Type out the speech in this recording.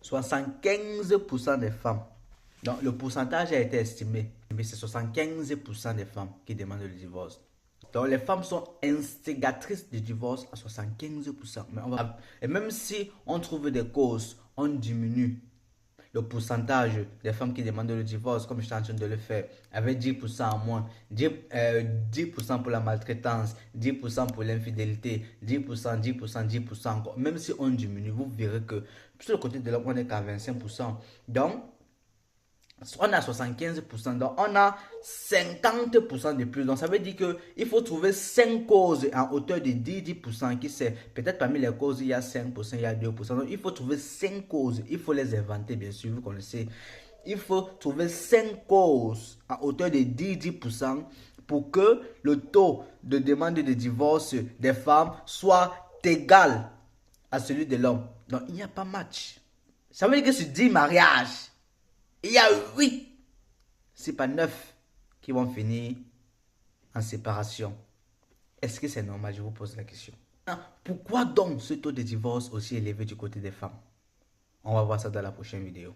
75% des femmes. Donc, le pourcentage a été estimé. Mais c'est 75% des femmes qui demandent le divorce. Donc, les femmes sont instigatrices du divorce à 75%. Et même si on trouve des causes, on diminue le pourcentage des femmes qui demandent le divorce, comme je suis en train de le faire, avec 10% en moins, 10% pour la maltraitance, 10% pour l'infidélité, 10%, 10%, 10% encore. Même si on diminue, vous verrez que sur le côté de l'homme, on est qu'à 25%. Donc, on a 75%, donc on a 50% de plus. Donc ça veut dire qu'il faut trouver 5 causes en hauteur de 10% qui c'est peut-être parmi les causes il y a 5%, il y a 2%. Donc il faut trouver 5 causes, il faut les inventer bien sûr, vous connaissez. Il faut trouver 5 causes en hauteur de 10% pour que le taux de demande de divorce des femmes soit égal à celui de l'homme. Donc il n'y a pas match. Ça veut dire que sur 10 mariages, il y a 8, c'est pas 9 qui vont finir en séparation. Est-ce que c'est normal? Je vous pose la question. Pourquoi donc ce taux de divorce aussi élevé du côté des femmes? On va voir ça dans la prochaine vidéo.